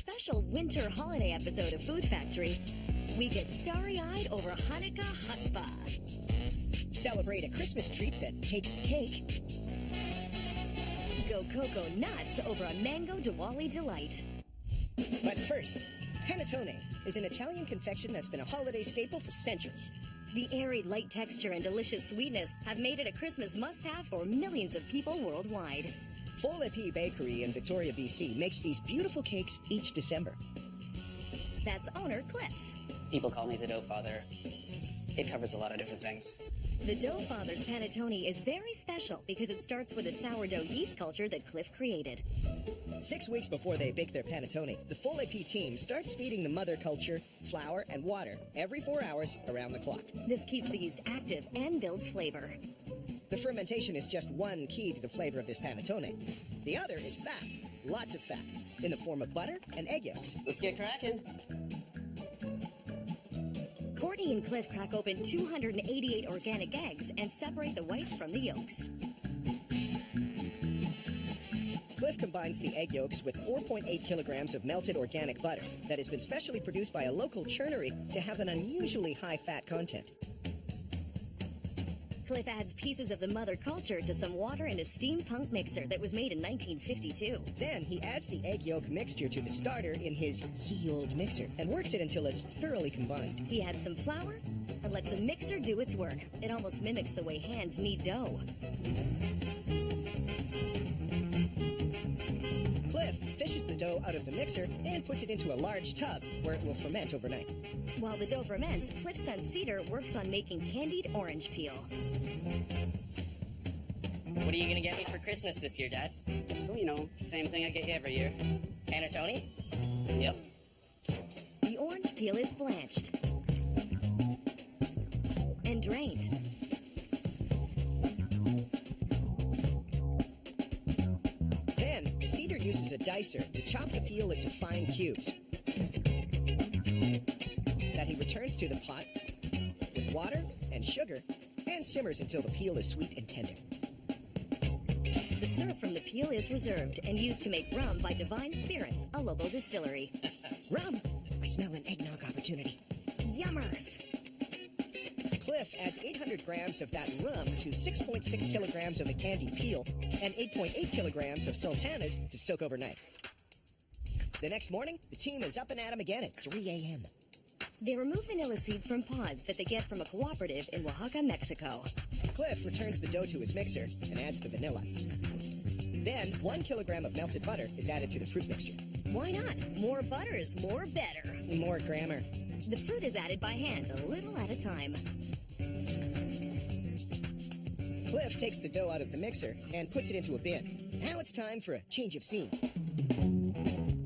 special winter holiday episode of Food Factory, we get starry-eyed over Hanukkah Chutzpah. Celebrate a Christmas treat that takes the cake. Go cocoa nuts over a mango Diwali delight. But first, panettone is an Italian confection that's been a holiday staple for centuries. The airy, light texture and delicious sweetness have made it a Christmas must-have for millions of people worldwide. S06E09 Bakery in Victoria, BC makes these beautiful cakes each December. That's owner Cliff. People call me the Dough Father. It covers a lot of different things. The Dough Father's panettone is very special because it starts with a sourdough yeast culture that Cliff created. 6 weeks before they bake their panettone, the S06E09 team starts feeding the mother culture, flour, and water every 4 hours around the clock. This keeps the yeast active and builds flavor. The fermentation is just one key to the flavor of this panettone. The other is fat, lots of fat, in the form of butter and egg yolks. Let's get cracking. Courtney and Cliff crack open 288 organic eggs and separate the whites from the yolks. Cliff combines the egg yolks with 4.8 kilograms of melted organic butter that has been specially produced by a local churnery to have an unusually high fat content. Cliff adds pieces of the mother culture to some water in a steampunk mixer that was made in 1952. Then he adds the egg yolk mixture to the starter in his ye-olde mixer and works it until it's thoroughly combined. He adds some flour and lets the mixer do its work. It almost mimics the way hands knead dough. Cliff fishes the dough out of the mixer and puts it into a large tub where it will ferment overnight. While the dough ferments, Cliff's son Cedar works on making candied orange peel. What are you going to get me for Christmas this year, Dad? Oh, you know, same thing I get you every year. Panettone? Yep. The orange peel is blanched and drained. Then, Cedar uses a dicer to chop the peel into fine cubes that he returns to the pot with water and sugar and simmers until the peel is sweet and tender. The syrup from the peel is reserved and used to make rum by Divine Spirits, a local distillery. Rum! I smell an eggnog opportunity. Yummers! Cliff adds 800 grams of that rum to 6.6 kilograms of the candied peel and 8.8 kilograms of sultanas to soak overnight. The next morning, the team is up and at 'em again at 3 a.m. They remove vanilla seeds from pods that they get from a cooperative in Oaxaca, Mexico. Cliff returns the dough to his mixer and adds the vanilla. Then, 1 kilogram of melted butter is added to the fruit mixture. Why not? More butter is more better. More grammar. The fruit is added by hand, a little at a time. Cliff takes the dough out of the mixer and puts it into a bin. Now it's time for a change of scene.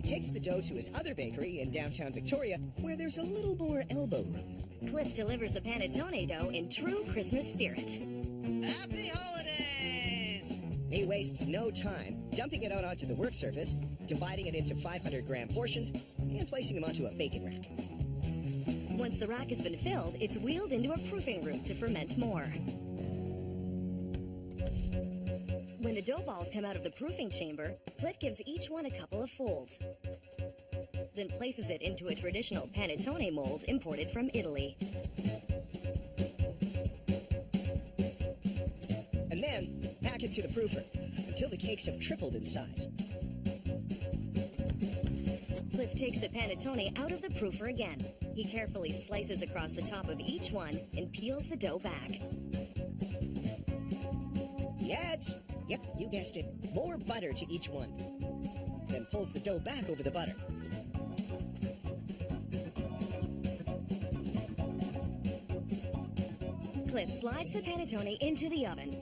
He takes the dough to his other bakery in downtown Victoria, where there's a little more elbow room. Cliff delivers the panettone dough in true Christmas spirit. Happy holidays! He wastes no time dumping it out onto the work surface, dividing it into 500-gram portions, and placing them onto a baking rack. Once the rack has been filled, it's wheeled into a proofing room to ferment more. When the dough balls come out of the proofing chamber, Cliff gives each one a couple of folds, then places it into a traditional panettone mold imported from Italy. And then, pack it to the proofer until the cakes have tripled in size. Cliff takes the panettone out of the proofer again. He carefully slices across the top of each one and peels the dough back. He adds, yep, you guessed it, more butter to each one. Then pulls the dough back over the butter. Cliff slides the panettone into the oven,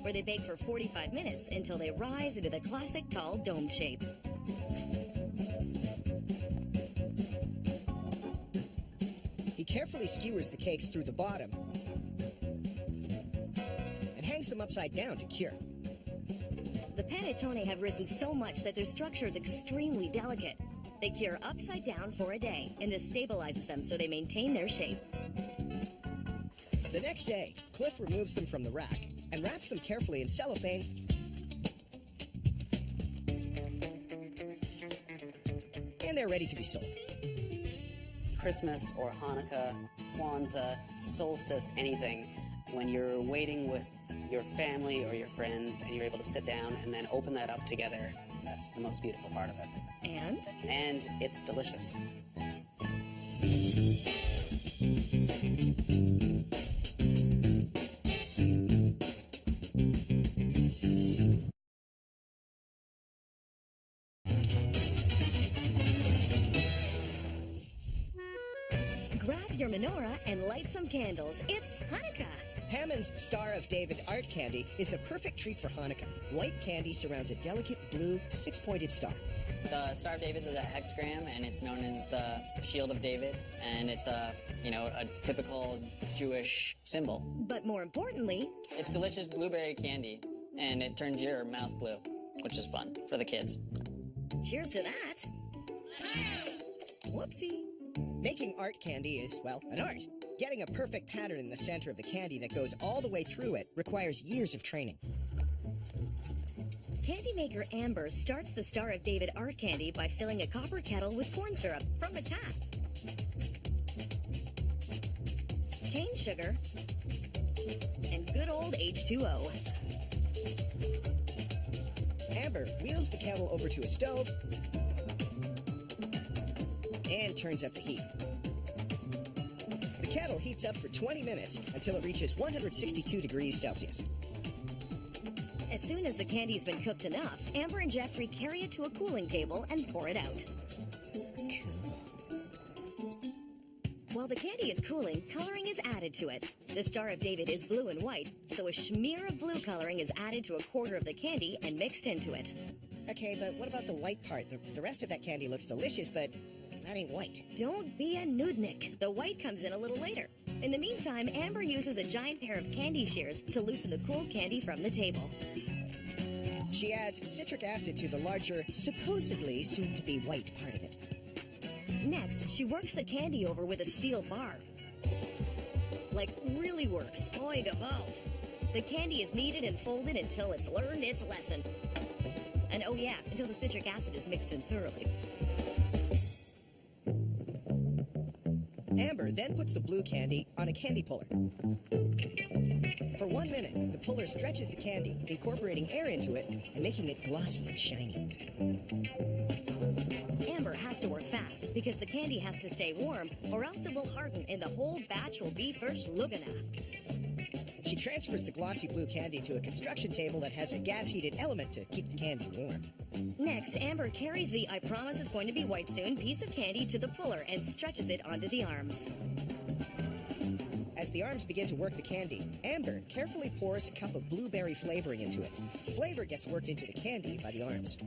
where they bake for 45 minutes until they rise into the classic tall dome shape. He carefully skewers the cakes through the bottom and hangs them upside down to cure. The panettone have risen so much that their structure is extremely delicate. They cure upside down for a day, and this stabilizes them so they maintain their shape. The next day, Cliff removes them from the rack and wraps them carefully in cellophane and they're ready to be sold. Christmas or Hanukkah, Kwanzaa, solstice, anything, when you're waiting with your family or your friends and you're able to sit down and then open that up together, that's the most beautiful part of it. And it's delicious. grab your menorah and light some candles. It's Hanukkah. Hammond's Star of David art candy is a perfect treat for Hanukkah. White candy surrounds a delicate blue six-pointed star. The Star of David is a hexagram, and it's known as the Shield of David, and it's a typical Jewish symbol. But more importantly, it's delicious blueberry candy, and it turns your mouth blue, which is fun for the kids. Cheers to that. Whoopsie. Making art candy is, well, an art. Getting a perfect pattern in the center of the candy that goes all the way through it requires years of training. Candy maker Amber starts the Star of David art candy by filling a copper kettle with corn syrup from the tap, cane sugar, and good old H2O. Amber wheels the kettle over to a stove and turns up the heat. The kettle heats up for 20 minutes until it reaches 162 degrees Celsius. As soon as the candy's been cooked enough, Amber and Jeffrey carry it to a cooling table and pour it out. While the candy is cooling, coloring is added to it. The Star of David is blue and white, so a smear of blue coloring is added to a quarter of the candy and mixed into it. Okay, but what about the white part? The rest of that candy looks delicious, but that ain't white. Don't be a nudnik. The white comes in a little later. In the meantime, Amber uses a giant pair of candy shears to loosen the cool candy from the table. She adds citric acid to the larger, supposedly soon-to-be white part of it. Next, she works the candy over with a steel bar. Like, really works. Oi, gewalt. The candy is kneaded and folded until it's learned its lesson. And oh yeah, until the citric acid is mixed in thoroughly. Amber then puts the blue candy on a candy puller. For 1 minute, the puller stretches the candy, incorporating air into it and making it glossy and shiny. Amber has to work fast because the candy has to stay warm or else it will harden and the whole batch will be verschlugana. She transfers the glossy blue candy to a construction table that has a gas-heated element to keep the candy warm. Next, Amber carries the I promise it's going to be white soon piece of candy to the puller and stretches it onto the arms. As the arms begin to work the candy, Amber carefully pours a cup of blueberry flavoring into it. Flavor gets worked into the candy by the arms.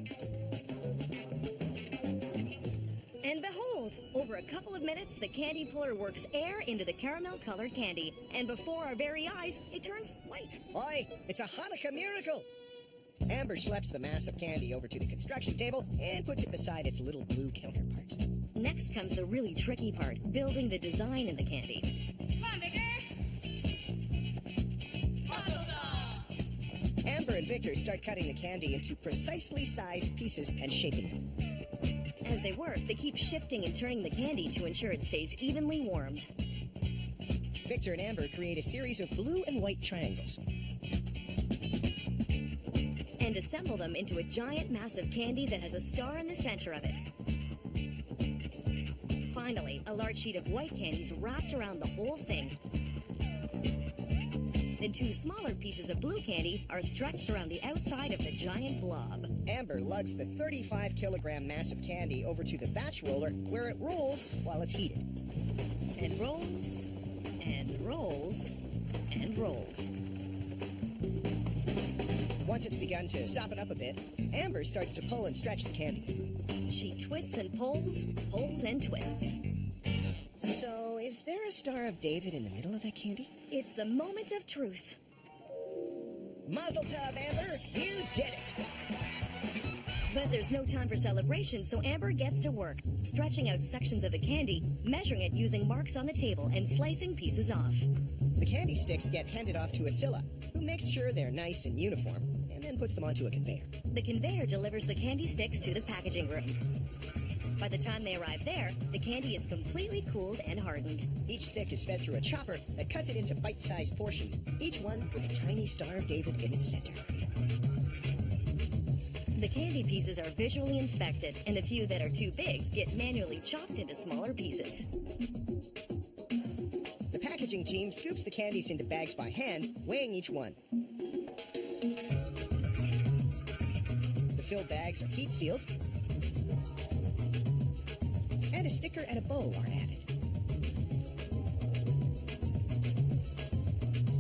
And behold, over a couple of minutes, the candy puller works air into the caramel-colored candy. And before our very eyes, it turns white. Oi, it's a Hanukkah miracle! Amber schleps the mass of candy over to the construction table and puts it beside its little blue counterpart. Next comes the really tricky part, building the design in the candy. Come on, Victor! Puzzle solve! Amber and Victor start cutting the candy into precisely sized pieces and shaping them. As they work, they keep shifting and turning the candy to ensure it stays evenly warmed. Victor and Amber create a series of blue and white triangles. And assemble them into a giant mass of candy that has a star in the center of it. Finally, a large sheet of white candy is wrapped around the whole thing. Then two smaller pieces of blue candy are stretched around the outside of the giant blob. Amber lugs the 35-kilogram mass of candy over to the batch roller, where it rolls while it's heated. And rolls, and rolls, and rolls. Once it's begun to soften up a bit, Amber starts to pull and stretch the candy. She twists and pulls, pulls and twists. So, is there a Star of David in the middle of that candy? It's the moment of truth. Mazel tov, Amber! You did it! But there's no time for celebration, so Amber gets to work, stretching out sections of the candy, measuring it using marks on the table, and slicing pieces off. The candy sticks get handed off to a Scylla, who makes sure they're nice and uniform, and then puts them onto a conveyor. The conveyor delivers the candy sticks to the packaging room. By the time they arrive there, the candy is completely cooled and hardened. Each stick is fed through a chopper that cuts it into bite-sized portions, each one with a tiny Star of David in its center. The candy pieces are visually inspected, and the few that are too big get manually chopped into smaller pieces. The packaging team scoops the candies into bags by hand, weighing each one. The filled bags are heat sealed, and a sticker and a bow are added.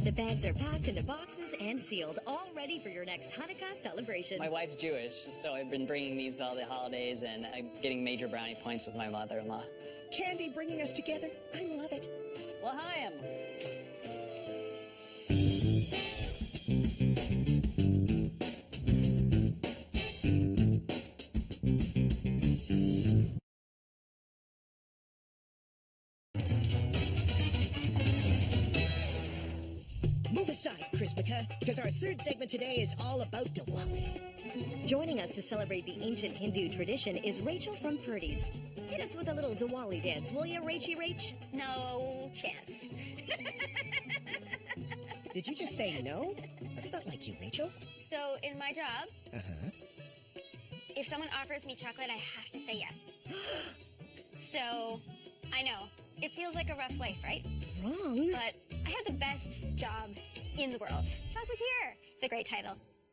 The bags are packed into boxes and sealed, all ready for your next Hanukkah celebration. My wife's Jewish, so I've been bringing these all the holidays and getting major brownie points with my mother-in-law. Candy bringing us together. I love it. L'chaim! Move aside, Chrismica, because our third segment today is all about Diwali. Joining us to celebrate the ancient Hindu tradition is Rachel from Purdy's. Hit us with a little Diwali dance, will ya, Rachy Rach? No chance. Did you just say no? That's not like you, Rachel. So, in my job, Uh-huh. if someone offers me chocolate, I have to say yes. So, I know, it feels like a rough life, right? Wrong. But I have the best job in the world. Chocolatier. It's a great title.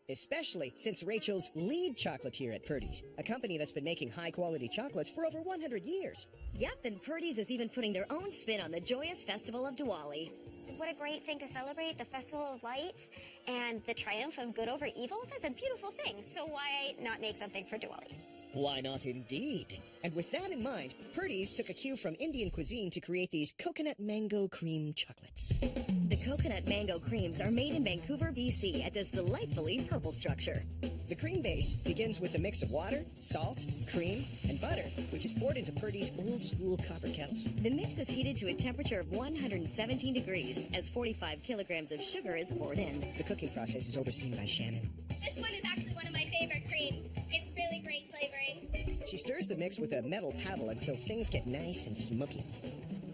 Especially since Rachel's lead chocolatier at Purdy's, a company that's been making high-quality chocolates for over 100 years. Yep, and Purdy's is even putting their own spin on the joyous festival of Diwali. What a great thing to celebrate, the Festival of Light and the triumph of good over evil. That's a beautiful thing. So why not make something for Diwali? Why not indeed? And with that in mind, Purdy's took a cue from Indian cuisine to create these coconut mango cream chocolates. The coconut mango creams are made in Vancouver, BC at this delightfully purple structure. The cream base begins with a mix of water, salt, cream, and butter, which is poured into Purdy's old-school copper kettles. The mix is heated to a temperature of 117 degrees as 45 kilograms of sugar is poured in. The cooking process is overseen by Shannon. This one is actually one of my favorite creams. It's really great flavoring. She stirs the mix with a metal paddle until things get nice and smoky.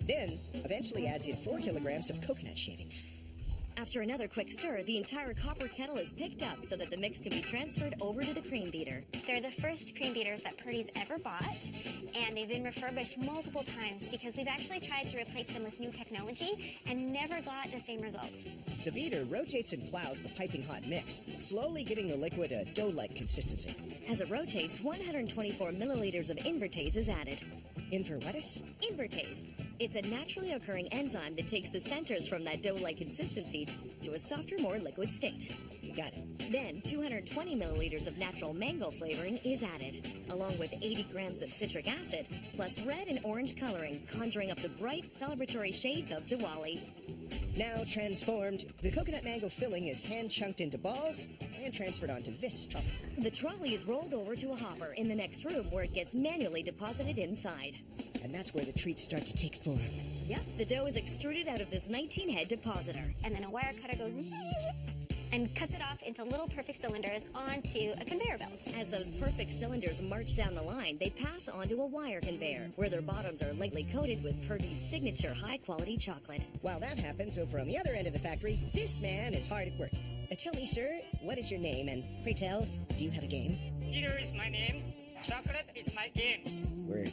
Then, eventually adds in 4 kilograms of coconut shavings. After another quick stir, the entire copper kettle is picked up so that the mix can be transferred over to the cream beater. They're the first cream beaters that Purdy's ever bought, and they've been refurbished multiple times because we've actually tried to replace them with new technology and never got the same results. The beater rotates and plows the piping hot mix, slowly giving the liquid a dough-like consistency. As it rotates, 124 milliliters of invertase is added. In for lettuce? Invertase. It's a naturally occurring enzyme that takes the centers from that dough-like consistency to a softer, more liquid state. Got it. Then, 220 milliliters of natural mango flavoring is added, along with 80 grams of citric acid, plus red and orange coloring, conjuring up the bright, celebratory shades of Diwali. Now transformed, the coconut mango filling is hand-chunked into balls and transferred onto this trolley. The trolley is rolled over to a hopper in the next room where it gets manually deposited inside. And that's where the treats start to take form. Yep, the dough is extruded out of this 19-head depositor. And then a wire cutter goes and cuts it off into little perfect cylinders onto a conveyor belt. As those perfect cylinders march down the line, they pass onto a wire conveyor, where their bottoms are lightly coated with Purdy's signature high-quality chocolate. While that happens over on the other end of the factory, this man is hard at work. Tell me, sir, what is your name? And pray tell, do you have a game? Peter is my name. Chocolate is my game. Word.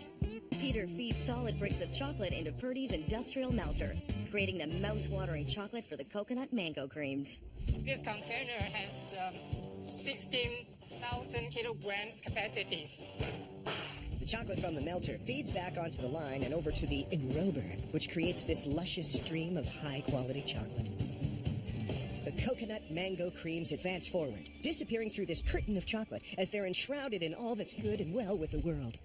Peter feeds solid bricks of chocolate into Purdy's industrial melter, creating the mouth-watering chocolate for the coconut mango creams. This container has 16,000 kilograms capacity. The chocolate from the melter feeds back onto the line and over to the enrober, which creates this luscious stream of high-quality chocolate. The coconut mango creams advance forward, disappearing through this curtain of chocolate as they're enshrouded in all that's good and well with the world.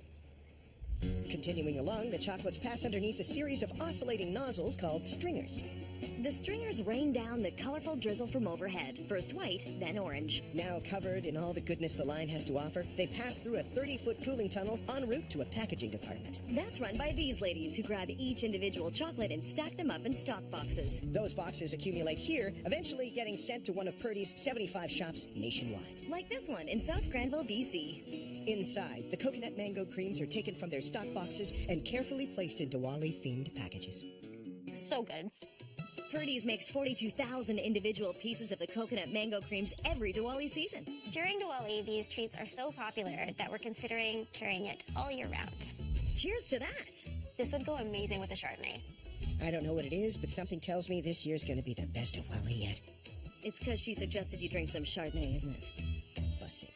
Continuing along, the chocolates pass underneath a series of oscillating nozzles called stringers. The stringers rain down the colorful drizzle from overhead, first white, then orange. Now covered in all the goodness the line has to offer, they pass through a 30-foot cooling tunnel en route to a packaging department. That's run by these ladies who grab each individual chocolate and stack them up in stock boxes. Those boxes accumulate here, eventually getting sent to one of Purdy's 75 shops nationwide. Like this one in South Granville, BC. Inside, the coconut mango creams are taken from their stock boxes and carefully placed in Diwali-themed packages. So good. Purdy's makes 42,000 individual pieces of the coconut mango creams every Diwali season. During Diwali, these treats are so popular that we're considering carrying it all year round. Cheers to that! This would go amazing with a Chardonnay. I don't know what it is, but something tells me this year's gonna be the best Diwali yet. It's because she suggested you drink some Chardonnay, isn't it? Busted.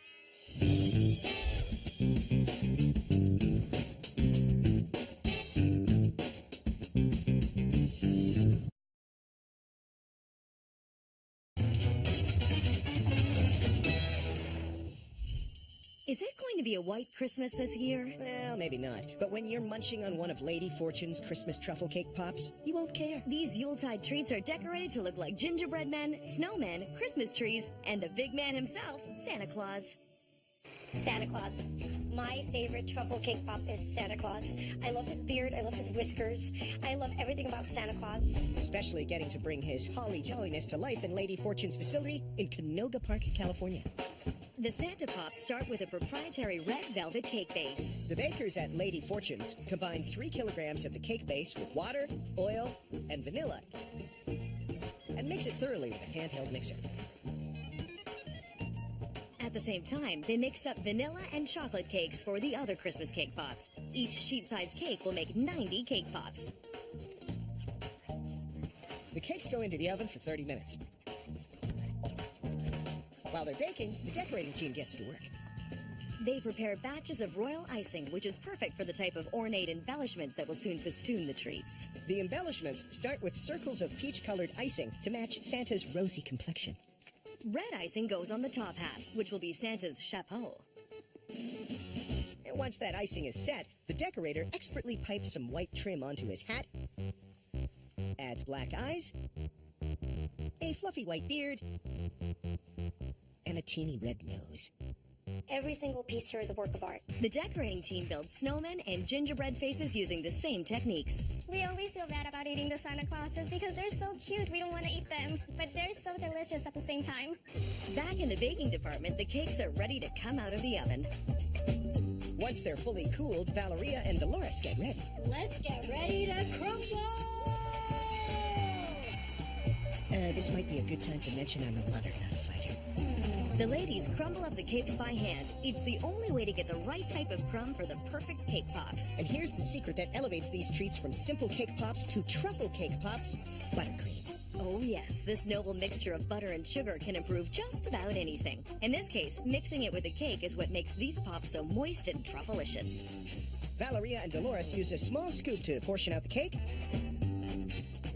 Is it going to be a white Christmas this year? Well, maybe not. But when you're munching on one of Lady Fortune's Christmas truffle cake pops, you won't care. These Yuletide treats are decorated to look like gingerbread men, snowmen, Christmas trees, and the big man himself, Santa Claus. Santa Claus. My favorite truffle cake pop is Santa Claus. I love his beard, I love his whiskers, I love everything about Santa Claus. Especially getting to bring his holly jolliness to life in Lady Fortune's facility in Canoga Park, California. The Santa Pops start with a proprietary red velvet cake base. The bakers at Lady Fortune's combine 3 kilograms of the cake base with water, oil, and vanilla, and mix it thoroughly with a handheld mixer. At the same time, they mix up vanilla and chocolate cakes for the other Christmas cake pops. Each sheet-sized cake will make 90 cake pops. The cakes go into the oven for 30 minutes. While they're baking, the decorating team gets to work. They prepare batches of royal icing, which is perfect for the type of ornate embellishments that will soon festoon the treats. The embellishments start with circles of peach-colored icing to match Santa's rosy complexion. Red icing goes on the top half, which will be Santa's chapeau. And once that icing is set, the decorator expertly pipes some white trim onto his hat, adds black eyes, a fluffy white beard, and a teeny red nose. Every single piece here is a work of art. The decorating team builds snowmen and gingerbread faces using the same techniques. We always feel bad about eating the Santa Clauses because they're so cute we don't want to eat them, but they're so delicious at the same time. Back in the baking department, the cakes are ready to come out of the oven. Once they're fully cooled, Valeria and Dolores get ready. Let's get ready to crumble! This might be a good time to mention I'm a lover, not a fighter. The ladies crumble up the cakes by hand. It's the only way to get the right type of crumb for the perfect cake pop. And here's the secret that elevates these treats from simple cake pops to truffle cake pops: buttercream. Oh yes, this noble mixture of butter and sugar can improve just about anything. In this case, mixing it with the cake is what makes these pops so moist and truffleicious. Valeria and Dolores use a small scoop to portion out the cake.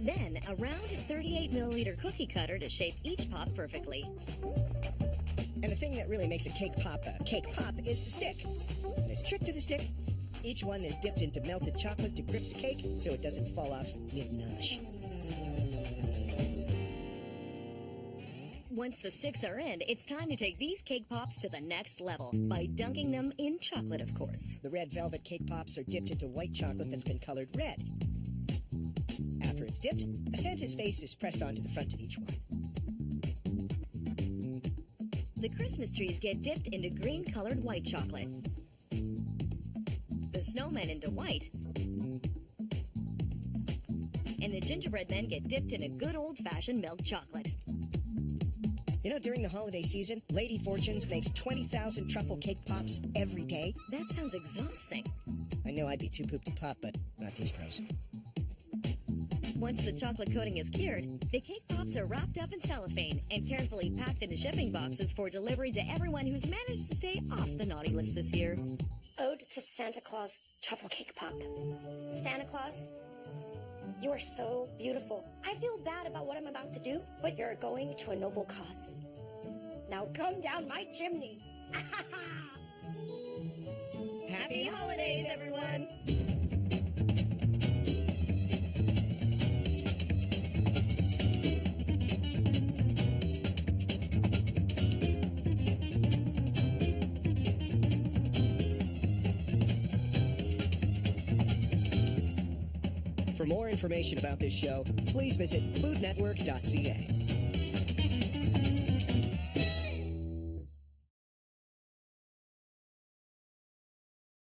Then, a round 38-milliliter cookie cutter to shape each pop perfectly. And the thing that really makes a cake pop is the stick. And there's a trick to the stick. Each one is dipped into melted chocolate to grip the cake so it doesn't fall off mid-nosh. Once the sticks are in, it's time to take these cake pops to the next level by dunking them in chocolate, of course. The red velvet cake pops are dipped into white chocolate that's been colored red. After it's dipped, a Santa's face is pressed onto the front of each one. The Christmas trees get dipped into green-colored white chocolate. The snowmen into white. And the gingerbread men get dipped in a good old-fashioned milk chocolate. You know, during the holiday season, Lady Fortune's makes 20,000 truffle cake pops every day. That sounds exhausting. I know I'd be too pooped to pop, but not these pros. Once the chocolate coating is cured, the cake pops are wrapped up in cellophane and carefully packed into shipping boxes for delivery to everyone who's managed to stay off the naughty list this year. Ode to Santa Claus truffle cake pop. Santa Claus, you are so beautiful. I feel bad about what I'm about to do, but you're going to a noble cause. Now come down my chimney. Happy Happy holidays, everyone! For more information about this show, please visit foodnetwork.ca.